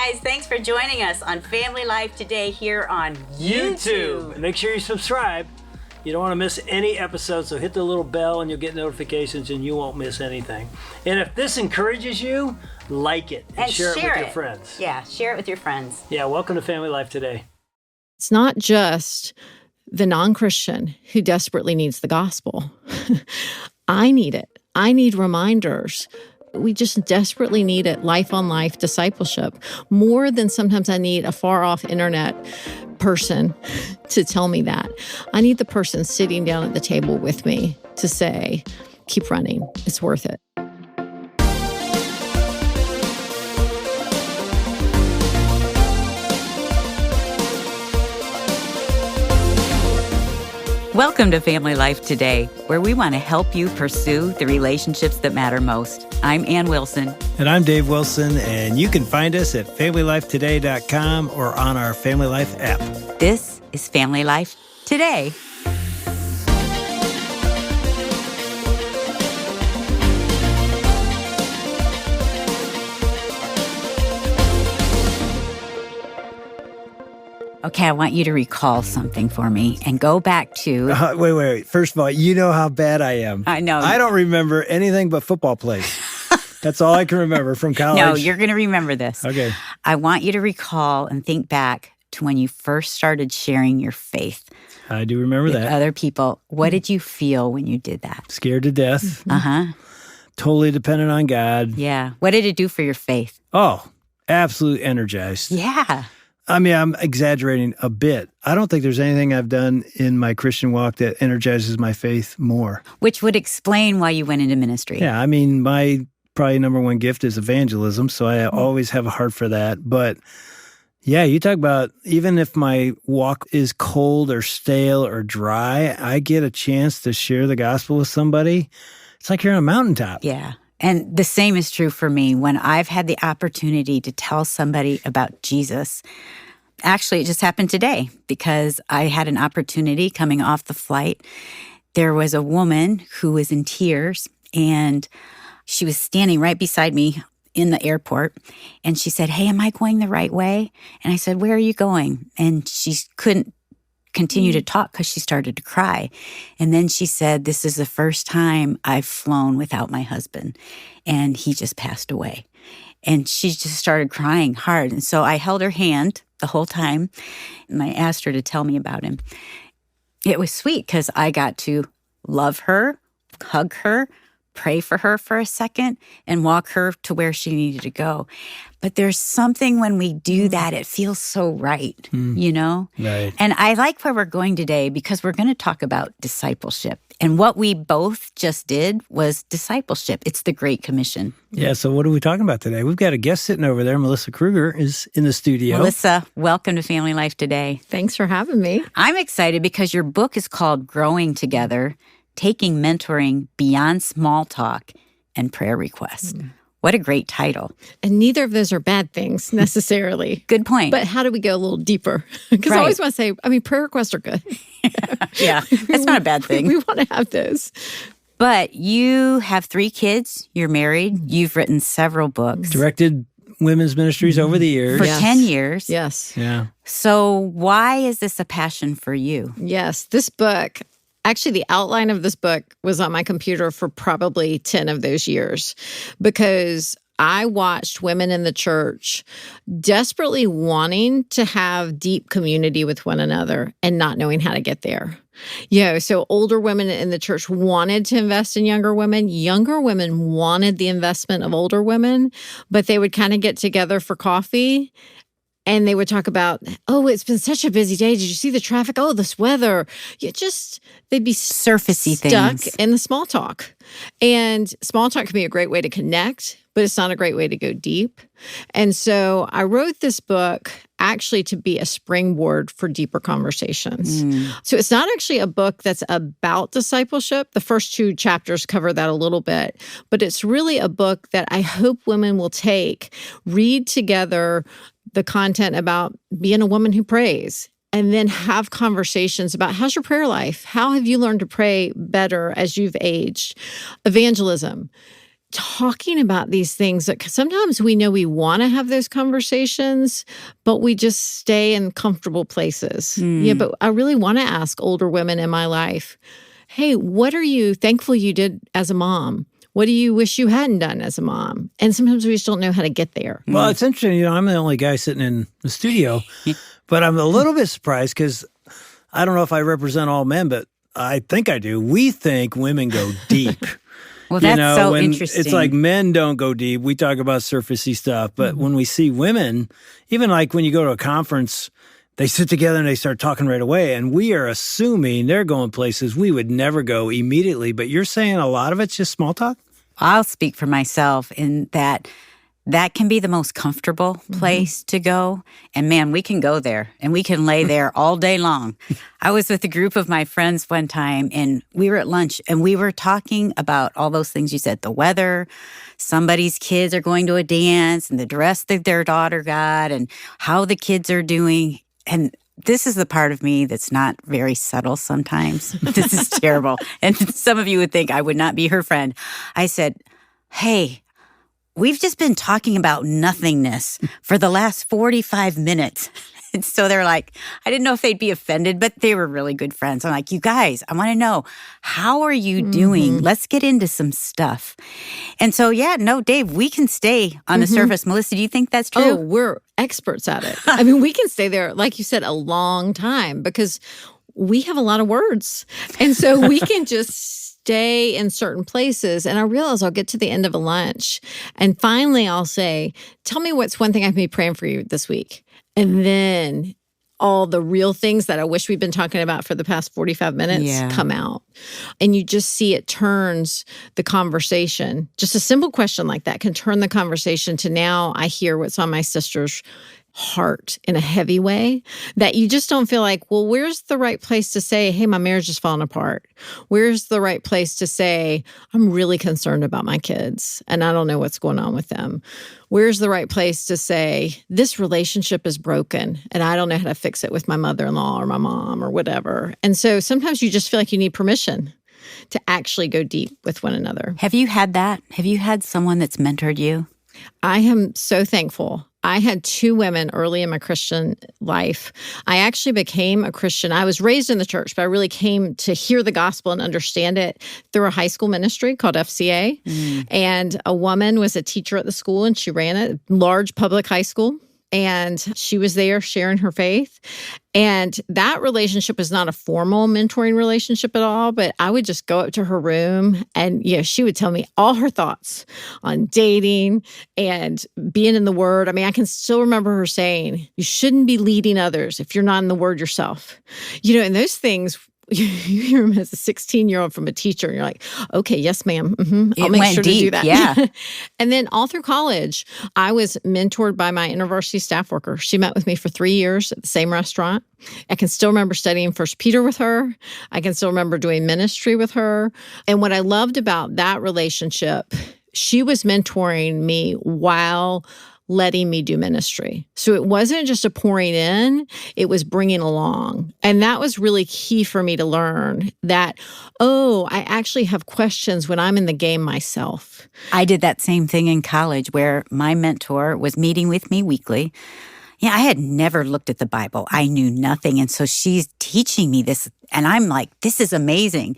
guys, thanks for joining us on Family Life today here on YouTube. Make sure you subscribe. You don't want to miss any episodes, so hit the little bell and you'll get notifications and you won't miss anything. And if this encourages you, like it and share it with your friends. Yeah, share it with your friends. Yeah, welcome to Family Life today. It's not just the non-Christian who desperately needs the gospel. I need it. I need reminders. We just desperately need it, life-on-life discipleship, more than sometimes I need a far-off internet person to tell me that. I need the person sitting down at the table with me to say, keep running, it's worth it. Welcome to Family Life Today, where we want to help you pursue the relationships that matter most. I'm Ann Wilson. And I'm Dave Wilson, and you can find us at FamilyLifeToday.com or on our Family Life app. This is Family Life Today. Okay, I want you to recall something for me and go back to... Wait. First of all, you know how bad I am. I know. I don't remember anything but football plays. That's all I can remember from college. No, you're going to remember this. Okay. I want you to recall and think back to when you first started sharing your faith. I do remember with that. Other people. What did you feel when you did that? Scared to death. Mm-hmm. Uh-huh. Totally dependent on God. Yeah. What did it do for your faith? Oh, absolutely energized. Yeah. I mean, I'm exaggerating a bit. I don't think there's anything I've done in my Christian walk that energizes my faith more. Which would explain why you went into ministry. Yeah, I mean, my probably number one gift is evangelism, so I always have a heart for that. But yeah, you talk about even if my walk is cold or stale or dry, I get a chance to share the gospel with somebody. It's like you're on a mountaintop. Yeah. And the same is true for me when I've had the opportunity to tell somebody about Jesus. Actually, it just happened today because I had an opportunity coming off the flight. There was a woman who was in tears, and she was standing right beside me in the airport. And she said, "Hey, am I going the right way?" And I said, "Where are you going?" And she couldn't continue to talk because she started to cry. And then she said, "This is the first time I've flown without my husband, and he just passed away." And she just started crying hard. And so I held her hand the whole time, and I asked her to tell me about him. It was sweet because I got to love her, hug her, pray for her for a second, and walk her to where she needed to go. But there's something when we do that, it feels so right, you know? Right. And I like where we're going today because we're going to talk about discipleship. And what we both just did was discipleship. It's the Great Commission. Yeah, so what are we talking about today? We've got a guest sitting over there. Melissa Kruger is in the studio. Melissa, welcome to Family Life Today. Thanks for having me. I'm excited because your book is called Growing Together, Taking Mentoring Beyond Small Talk and Prayer Requests. What a great title. And neither of those are bad things necessarily. Good point. But how do we go a little deeper? Because I always want to say, prayer requests are good. Yeah, that's not a bad thing. We want to have those. But you have 3 kids. You're married. You've written several books. Directed women's ministries over the years. For 10 years. Yes. Yeah. So why is this a passion for you? Yes. This book, actually, the outline of this book was on my computer for probably 10 of those years because I watched women in the church desperately wanting to have deep community with one another and not knowing how to get there. So older women in the church wanted to invest in younger women. Younger women wanted the investment of older women, but they would kind of get together for coffee and they would talk about, "Oh, it's been such a busy day. Did you see the traffic? Oh, this weather." They'd be surfacey stuck things in the small talk. And small talk can be a great way to connect, but it's not a great way to go deep. And so I wrote this book actually to be a springboard for deeper conversations. So it's not actually a book that's about discipleship. The first 2 chapters cover that a little bit, but it's really a book that I hope women will take, read together the content about being a woman who prays, and then have conversations about how's your prayer life? How have you learned to pray better as you've aged? Evangelism. talking about these things that sometimes we know we want to have those conversations, but we just stay in comfortable places. Yeah, but I really want to ask older women in my life, hey, what are you thankful you did as a mom? What do you wish you hadn't done as a mom? And sometimes we just don't know how to get there. Well, it's interesting. I'm the only guy sitting in the studio, but I'm a little bit surprised because I don't know if I represent all men, but I think I do. We think women go deep. Well, that's so interesting. It's like men don't go deep. We talk about surfacey stuff. But when we see women, even like when you go to a conference, they sit together and they start talking right away. And we are assuming they're going places we would never go immediately. But you're saying a lot of it's just small talk? I'll speak for myself in that can be the most comfortable place to go. And man, we can go there and we can lay there all day long. I was with a group of my friends one time and we were at lunch and we were talking about all those things you said, the weather, somebody's kids are going to a dance and the dress that their daughter got and how the kids are doing. And this is the part of me that's not very subtle sometimes. This is terrible. And some of you would think I would not be her friend. I said, hey, we've just been talking about nothingness for the last 45 minutes. And so they're like, I didn't know if they'd be offended, but they were really good friends. I'm like, you guys, I want to know, how are you doing? Let's get into some stuff. And so, yeah, no, Dave, we can stay on the surface. Melissa, do you think that's true? Oh, we're experts at it. I mean, we can stay there, like you said, a long time because we have a lot of words. And so we can just stay in certain places. And I realize I'll get to the end of a lunch and finally I'll say, tell me what's one thing I can be praying for you this week. And then all the real things that I wish we'd been talking about for the past 45 minutes come out. And you just see it turns the conversation. Just a simple question like that can turn the conversation to now I hear what's on my sister's heart in a heavy way that you just don't feel like, well, where's the right place to say, hey, my marriage is falling apart? Where's the right place to say, I'm really concerned about my kids and I don't know what's going on with them? Where's the right place to say, this relationship is broken and I don't know how to fix it with my mother-in-law or my mom or whatever? And so sometimes you just feel like you need permission to actually go deep with one another. Have you had that? Have you had someone that's mentored you? I am so thankful. I had two women early in my Christian life. I actually became a Christian. I was raised in the church, but I really came to hear the gospel and understand it through a high school ministry called FCA. And a woman was a teacher at the school, and she ran a large public high school. And she was there sharing her faith. And that relationship was not a formal mentoring relationship at all, but I would just go up to her room and, she would tell me all her thoughts on dating and being in the Word. I mean, I can still remember her saying, you shouldn't be leading others if you're not in the Word yourself. And those things, you hear them as a 16-year-old from a teacher, and you're like, okay, yes, ma'am. I'll make sure to do that. Yeah. And then all through college, I was mentored by my InterVarsity staff worker. She met with me for 3 years at the same restaurant. I can still remember studying 1 Peter with her. I can still remember doing ministry with her. And what I loved about that relationship, she was mentoring me while letting me do ministry. So it wasn't just a pouring in, it was bringing along. And that was really key for me to learn that, I actually have questions when I'm in the game myself. I did that same thing in college where my mentor was meeting with me weekly. Yeah, I had never looked at the Bible. I knew nothing. And so she's teaching me this. And I'm like, this is amazing.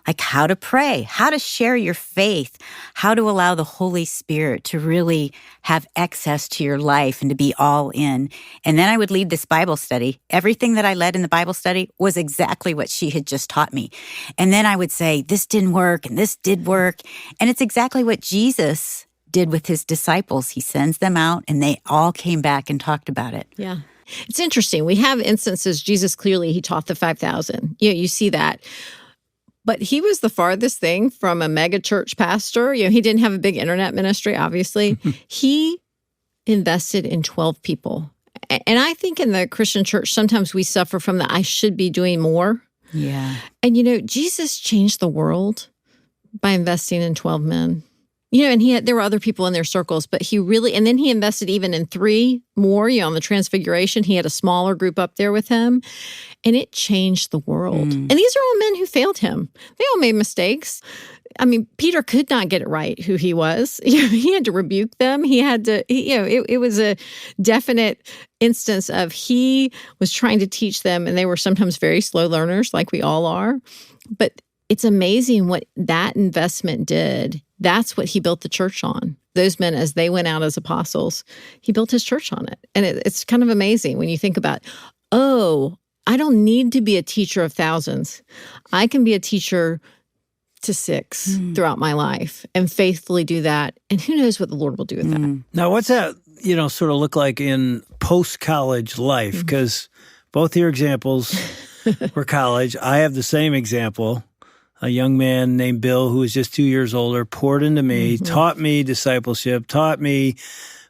Like how to pray, how to share your faith, how to allow the Holy Spirit to really have access to your life and to be all in. And then I would lead this Bible study. Everything that I led in the Bible study was exactly what she had just taught me. And then I would say, this didn't work and this did work. And it's exactly what Jesus did with his disciples. He sends them out and they all came back and talked about it. Yeah. It's interesting. We have instances, Jesus clearly, he taught the 5,000. You see that. But he was the farthest thing from a mega church pastor. He didn't have a big internet ministry, obviously. He invested in 12 people. And I think in the Christian church, sometimes we suffer from the I should be doing more. Yeah. And, Jesus changed the world by investing in 12 men. And there were other people in their circles, but and then he invested even in 3 more, on the Transfiguration. He had a smaller group up there with him, and it changed the world. And these are all men who failed him. They all made mistakes. I mean, Peter could not get it right who he was. He had to rebuke them. He had to, it was a definite instance of he was trying to teach them, and they were sometimes very slow learners, like we all are. But it's amazing what that investment did. That's what he built the church on. Those men, as they went out as apostles, he built his church on it. And it's kind of amazing when you think about, I don't need to be a teacher of thousands. I can be a teacher to 6 throughout my life and faithfully do that. And who knows what the Lord will do with that. Now, what's that, sort of look like in post-college life? Because both your examples were college. I have the same example. A young man named Bill, who was just 2 years older, poured into me, taught me discipleship, taught me,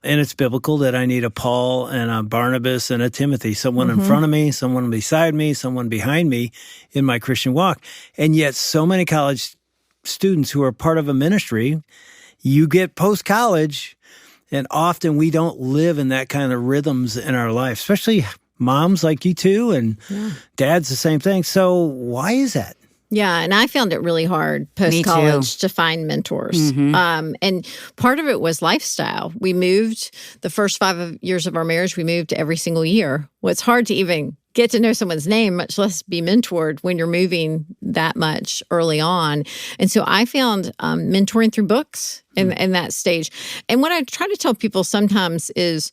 and it's biblical, that I need a Paul and a Barnabas and a Timothy, someone in front of me, someone beside me, someone behind me in my Christian walk. And yet so many college students who are part of a ministry, you get post-college, and often we don't live in that kind of rhythms in our life, especially moms like you two, and dads the same thing. So why is that? Yeah, and I found it really hard post-college to find mentors. And part of it was lifestyle. We moved, the first 5 years of our marriage, we moved every single year. Well, it's hard to even get to know someone's name, much less be mentored when you're moving that much early on. And so I found mentoring through books in that stage. And what I try to tell people sometimes is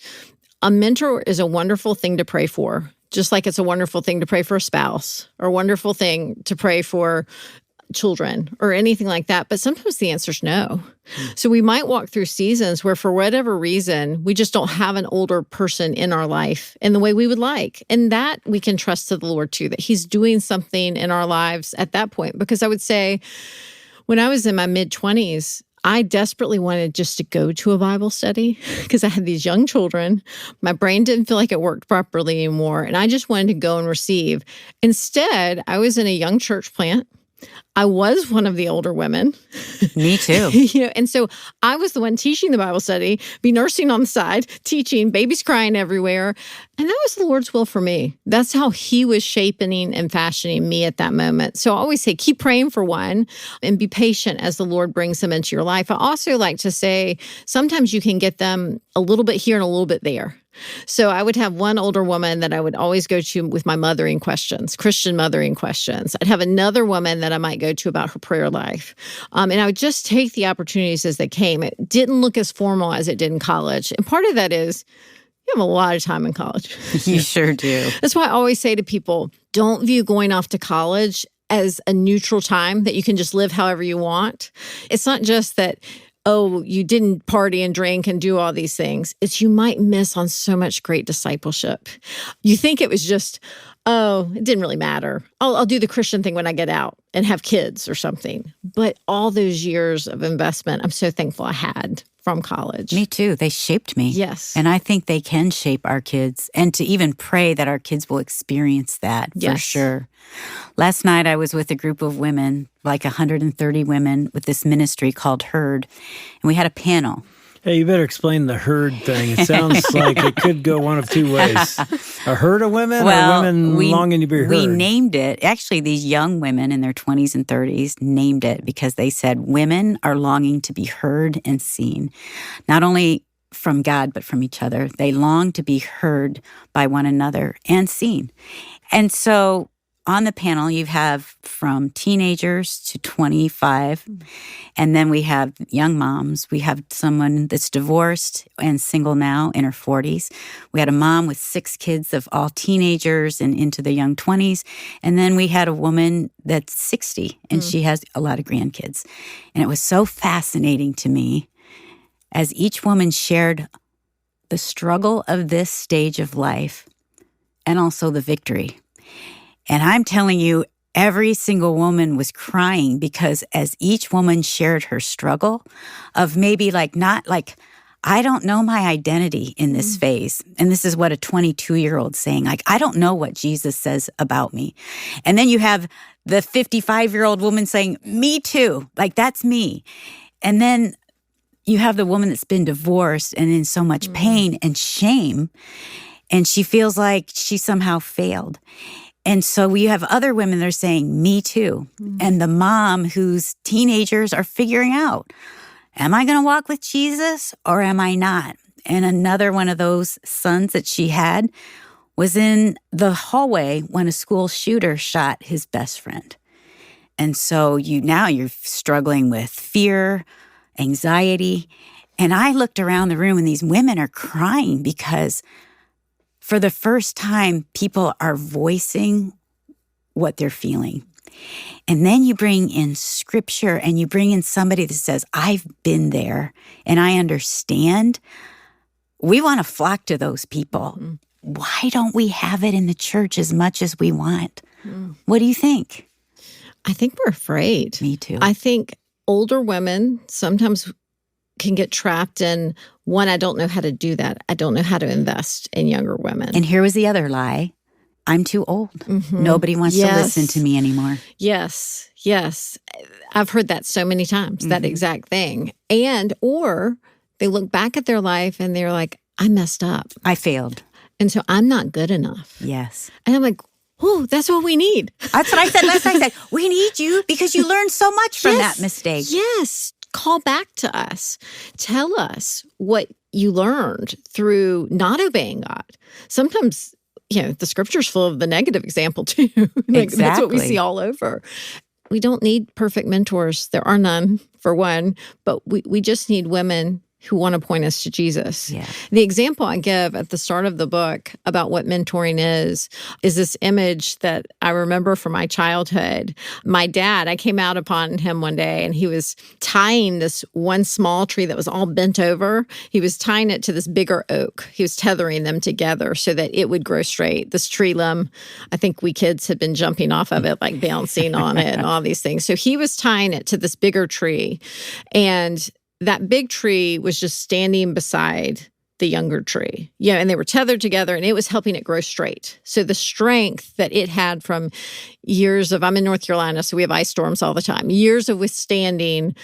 a mentor is a wonderful thing to pray for. Just like it's a wonderful thing to pray for a spouse, or a wonderful thing to pray for children or anything like that. But sometimes the answer is no. So we might walk through seasons where for whatever reason, we just don't have an older person in our life in the way we would like. And that we can trust to the Lord too, that he's doing something in our lives at that point. Because I would say when I was in my mid-20s, I desperately wanted just to go to a Bible study because I had these young children. My brain didn't feel like it worked properly anymore, and I just wanted to go and receive. Instead, I was in a young church plant. I was one of the older women. Me too. And so I was the one teaching the Bible study, be nursing on the side, teaching, babies crying everywhere. And that was the Lord's will for me. That's how he was shaping and fashioning me at that moment. So I always say, keep praying for one and be patient as the Lord brings them into your life. I also like to say, sometimes you can get them a little bit here and a little bit there. So I would have one older woman that I would always go to with my mothering questions, Christian mothering questions. I'd have another woman that I might go to about her prayer life. And I would just take the opportunities as they came. It didn't look as formal as it did in college. And part of that is you have a lot of time in college. You sure do. That's why I always say to people, don't view going off to college as a neutral time that you can just live however you want. It's not just that, you didn't party and drink and do all these things. It's you might miss on so much great discipleship. You think it was just, it didn't really matter. I'll do the Christian thing when I get out and have kids or something. But all those years of investment, I'm so thankful I had from college. Me too. They shaped me. Yes. And I think they can shape our kids, and to even pray that our kids will experience that for sure. Last night I was with a group of women, like 130 women, with this ministry called Herd, and we had a panel. Hey, you better explain the herd thing. It sounds like it could go one of two ways. A herd of women, or women longing to be heard? We named it. Actually, these young women in their 20s and 30s named it because they said women are longing to be heard and seen, not only from God, but from each other. They long to be heard by one another and seen. And so on the panel, you have from teenagers to 25, and then we have young moms. We have someone that's divorced and single now in her 40s. We had a mom with 6 kids of all teenagers and into the young 20s. And then we had a woman that's 60, and she has a lot of grandkids. And it was so fascinating to me as each woman shared the struggle of this stage of life and also the victory. And I'm telling you, every single woman was crying because as each woman shared her struggle of maybe I don't know my identity in this phase. And this is what a 22-year-old saying, I don't know what Jesus says about me. And then you have the 55-year-old woman saying, me too, that's me. And then you have the woman that's been divorced and in so much pain and shame, and she feels like she somehow failed. And so we have other women that are saying, me too. And the mom whose teenagers are figuring out, am I going to walk with Jesus or am I not? And another one of those sons that she had was in the hallway when a school shooter shot his best friend. And so you're struggling with fear, anxiety. And I looked around the room and these women are crying because for the first time, people are voicing what they're feeling. And then you bring in scripture and you bring in somebody that says, I've been there and I understand. We want to flock to those people. Why don't we have it in the church as much as we want? What do you think? I think we're afraid. Me too. I think older women sometimes can get trapped in, one, I don't know how to do that. I don't know how to invest in younger women. And here was the other lie. I'm too old. Nobody wants to listen to me anymore. Yes. I've heard that so many times, that exact thing. Or they look back at their life and they're like, I messed up. I failed. And so I'm not good enough. Yes. And I'm like, oh, that's what we need. That's what I said last night. I said, we need you because you learned so much from that mistake. Yes. Call back to us. Tell us what you learned through not obeying God. Sometimes, the scripture's full of the negative example too. That's what we see all over. We don't need perfect mentors. There are none, for one, but we just need women who want to point us to Jesus. Yeah. The example I give at the start of the book about what mentoring is this image that I remember from my childhood. My dad, I came out upon him one day and he was tying this one small tree that was all bent over. He was tying it to this bigger oak. He was tethering them together so that it would grow straight. This tree limb, I think we kids had been jumping off of it, like bouncing on it and all these things. So he was tying it to this bigger tree. And that big tree was just standing beside the younger tree. And they were tethered together and it was helping it grow straight. So the strength that it had from years of, I'm in North Carolina, so we have ice storms all the time, years of withstanding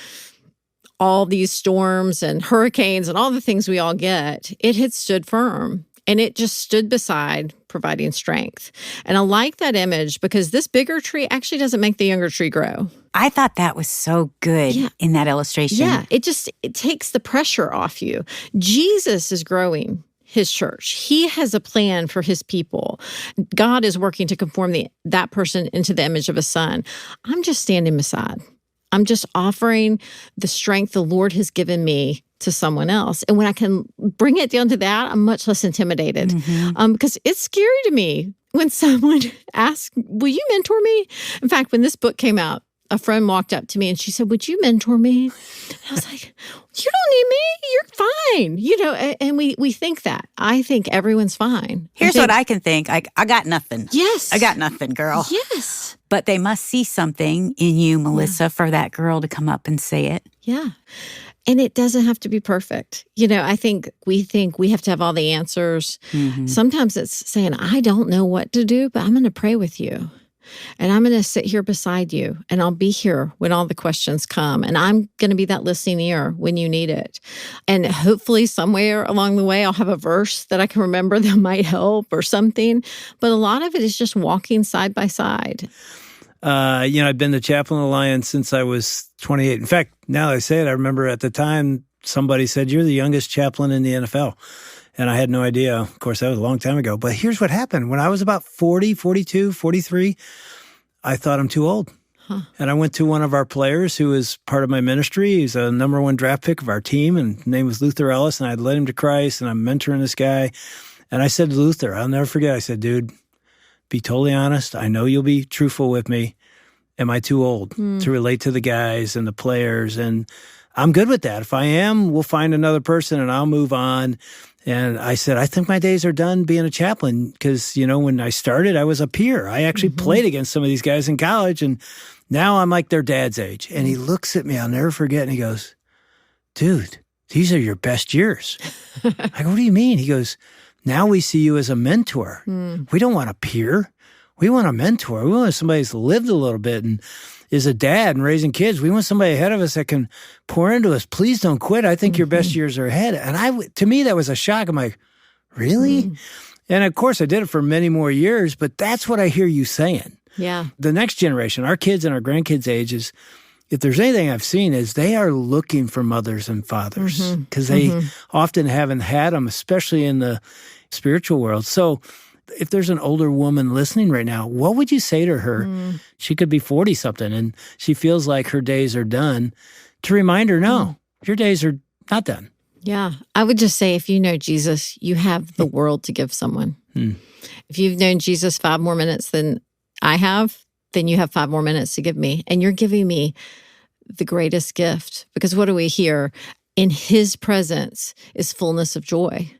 all these storms and hurricanes and all the things we all get, it had stood firm. And it just stood beside, providing strength. And I like that image because this bigger tree actually doesn't make the younger tree grow. I thought that was so good in that illustration. Yeah, it takes the pressure off you. Jesus is growing his church. He has a plan for his people. God is working to conform that person into the image of a son. I'm just standing beside. I'm just offering the strength the Lord has given me to someone else. And when I can bring it down to that, I'm much less intimidated. Because it's scary to me when someone asks, will you mentor me? In fact, when this book came out, a friend walked up to me and she said, would you mentor me? And I was like, you don't need me. You're fine. And we think that. I think everyone's fine. Here's what I can think. I got nothing. Yes. I got nothing, girl. Yes. But they must see something in you, Melissa, for that girl to come up and say it. Yeah. And it doesn't have to be perfect. I think we have to have all the answers. Sometimes it's saying, I don't know what to do, but I'm going to pray with you. And I'm going to sit here beside you, and I'll be here when all the questions come. And I'm going to be that listening ear when you need it. And hopefully somewhere along the way, I'll have a verse that I can remember that might help or something. But a lot of it is just walking side by side. I've been the chaplain of the Lions since I was 28. In fact, now that I say it, I remember at the time somebody said, you're the youngest chaplain in the NFL. And I had no idea. Of course, that was a long time ago. But here's what happened. When I was about 40, 42, 43, I thought I'm too old. And I went to one of our players who was part of my ministry. He's a number 1 draft pick of our team, and his name was Luther Ellis, and I'd led him to Christ, and I'm mentoring this guy. And I said to Luther, I'll never forget, I said, dude, be totally honest. I know you'll be truthful with me. Am I too old to relate to the guys and the players? And I'm good with that. If I am, we'll find another person and I'll move on. And I said, I think my days are done being a chaplain because, when I started, I was a peer. I actually played against some of these guys in college, and now I'm like their dad's age. And he looks at me, I'll never forget, and he goes, dude, these are your best years. I go, what do you mean? He goes, now we see you as a mentor. We don't want a peer. We want a mentor. We want somebody who's lived a little bit and is a dad and raising kids. We want somebody ahead of us that can pour into us. Please don't quit. I think your best years are ahead. And to me, that was a shock. I'm like, really? And of course, I did it for many more years, but that's what I hear you saying. Yeah. The next generation, our kids and our grandkids' ages, if there's anything I've seen is they are looking for mothers and fathers because they often haven't had them, especially in the spiritual world. So if there's an older woman listening right now, what would you say to her? She could be 40-something and she feels like her days are done. To remind her, no, your days are not done. Yeah. I would just say, if you know Jesus, you have the world to give someone. If you've known Jesus 5 more minutes than I have, then you have 5 more minutes to give me. And you're giving me the greatest gift. Because what do we hear? In his presence is fullness of joy.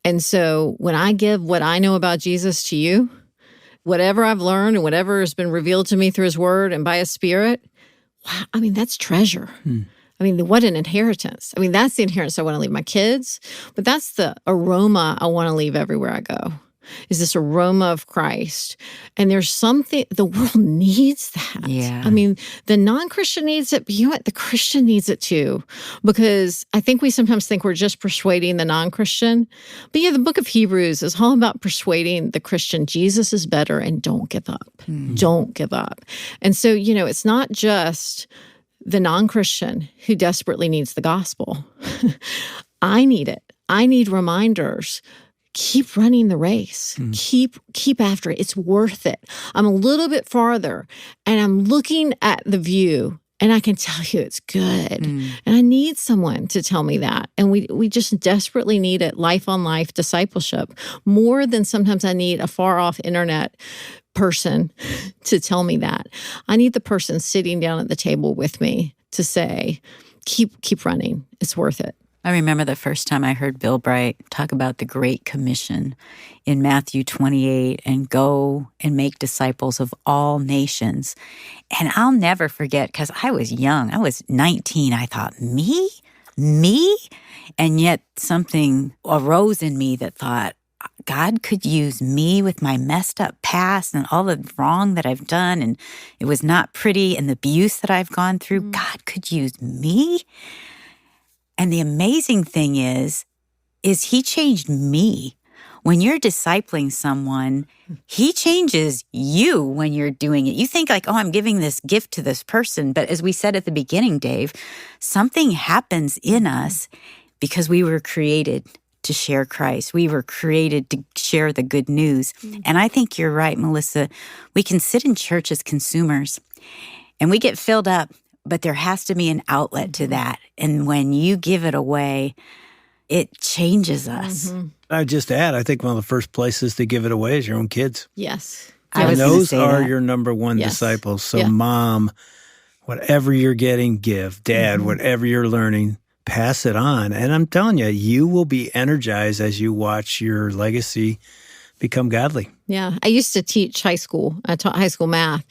And so when I give what I know about Jesus to you, whatever I've learned and whatever has been revealed to me through his word and by his spirit, wow, I mean, that's treasure. I mean, what an inheritance. I mean, that's the inheritance I want to leave my kids, but that's the aroma I want to leave everywhere I go, is this aroma of Christ. And there's something, the world needs that. Yeah. I mean, the non-Christian needs it, but you know what? The Christian needs it too. Because I think we sometimes think we're just persuading the non-Christian. But yeah, the book of Hebrews is all about persuading the Christian. Jesus is better and don't give up. Don't give up. And so, you know, it's not just the non-Christian who desperately needs the gospel. I need it. I need reminders. Keep running the race. Keep after it. It's worth it. I'm a little bit farther and I'm looking at the view and I can tell you it's good. And I need someone to tell me that. And we just desperately need it. Life on life discipleship, more than sometimes I need a far off internet person to tell me that. I need the person sitting down at the table with me to say, keep running. It's worth it. I remember the first time I heard Bill Bright talk about the Great Commission in Matthew 28 and go and make disciples of all nations. And I'll never forget, because I was young. I was 19. I thought, me? And yet something arose in me that thought, God could use me with my messed up past and all the wrong that I've done, and it was not pretty, and the abuse that I've gone through. God could use me. And the amazing thing is he changed me. When you're discipling someone, he changes you when you're doing it. You think like, oh, I'm giving this gift to this person. But as we said at the beginning, Dave, something happens in us because we were created to share Christ. We were created to share the good news. And I think you're right, Melissa. We can sit in church as consumers and we get filled up, but there has to be an outlet to that. And when you give it away, it changes us. I just add, I think one of the first places to give it away is your own kids. Yes. And those are your number one disciples. So Yeah. Mom, whatever you're getting, give. Dad, whatever you're learning, pass it on. And I'm telling you, you will be energized as you watch your legacy become godly. Yeah. I used to teach high school. I taught high school math.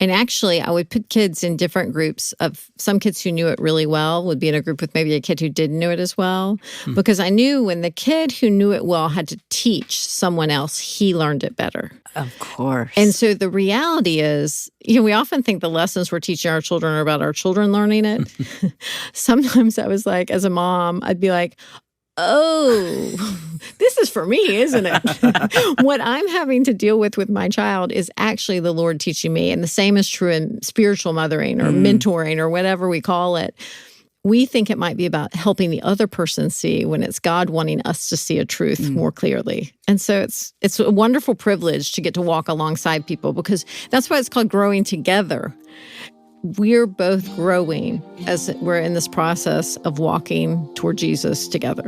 And actually, I would put kids in different groups of some kids who knew it really well would be in a group with maybe a kid who didn't know it as well. Because I knew when the kid who knew it well had to teach someone else, he learned it better. Of course. And so the reality is, you know, we often think the lessons we're teaching our children are about our children learning it. Sometimes I was like, as a mom, I'd be like, oh, this is for me, isn't it? What I'm having to deal with my child is actually the Lord teaching me. And the same is true in spiritual mothering or mentoring or whatever we call it. We think it might be about helping the other person see when it's God wanting us to see a truth more clearly. And so it's a wonderful privilege to get to walk alongside people, because that's why it's called growing together. We're both growing as we're in this process of walking toward Jesus together.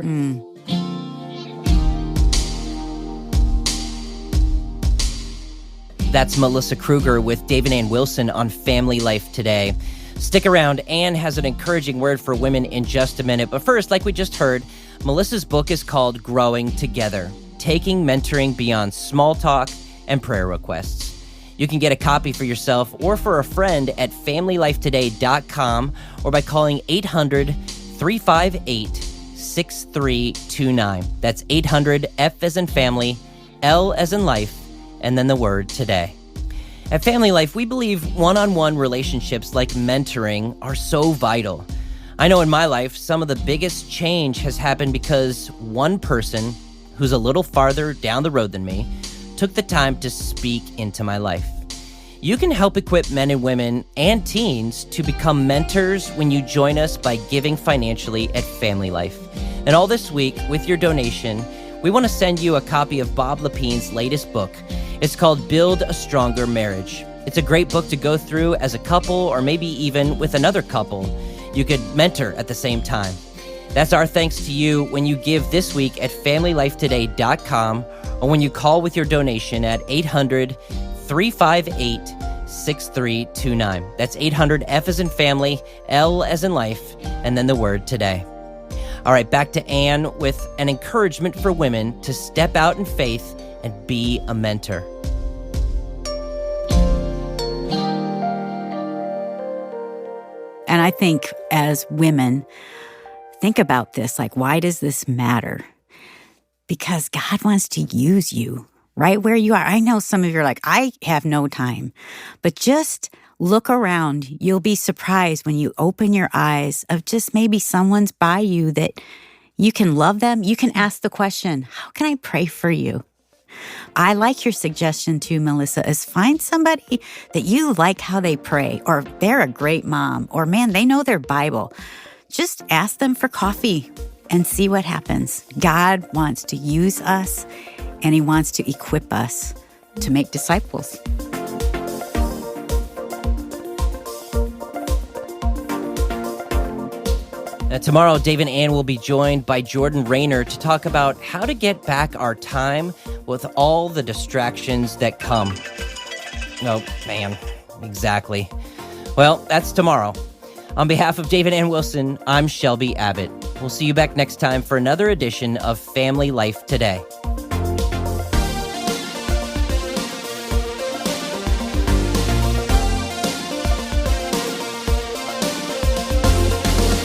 That's Melissa Kruger with David Ann Wilson on Family Life today. Stick around. Ann has an encouraging word for women in just a minute. But first, like we just heard, Melissa's book is called Growing Together, Taking Mentoring Beyond Small Talk and Prayer Requests. You can get a copy for yourself or for a friend at FamilyLifeToday.com or by calling 800-358-6329. That's 800, F as in family, L as in life, and then the word today. At Family Life, we believe one-on-one relationships like mentoring are so vital. I know in my life, some of the biggest change has happened because one person who's a little farther down the road than me, took the time to speak into my life. You can help equip men and women and teens to become mentors when you join us by giving financially at FamilyLife. And all this week, with your donation, we want to send you a copy of Bob Lapine's latest book. It's called Build a Stronger Marriage. It's a great book to go through as a couple or maybe even with another couple. You could mentor at the same time. That's our thanks to you when you give this week at FamilyLifeToday.com or when you call with your donation at 800-358-6329. That's 800-F as in family, L as in life, and then the word today. All right, back to Anne with an encouragement for women to step out in faith and be a mentor. And I think as women, think about this, like, why does this matter? Because God wants to use you right where you are. I know some of you are like, I have no time, but just look around. You'll be surprised when you open your eyes of just maybe someone's by you that you can love them. You can ask the question, how can I pray for you? I like your suggestion too, Melissa, is find somebody that you like how they pray, or they're a great mom, or man, they know their Bible. Just ask them for coffee and see what happens. God wants to use us, and He wants to equip us to make disciples. Tomorrow, Dave and Ann will be joined by Jordan Rayner to talk about how to get back our time with all the distractions that come. Oh, man, exactly. Well, that's tomorrow. On behalf of Dave and Ann Wilson, I'm Shelby Abbott. We'll see you back next time for another edition of Family Life Today.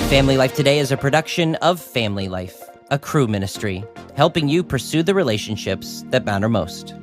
Family Life Today is a production of Family Life, a crew ministry, helping you pursue the relationships that matter most.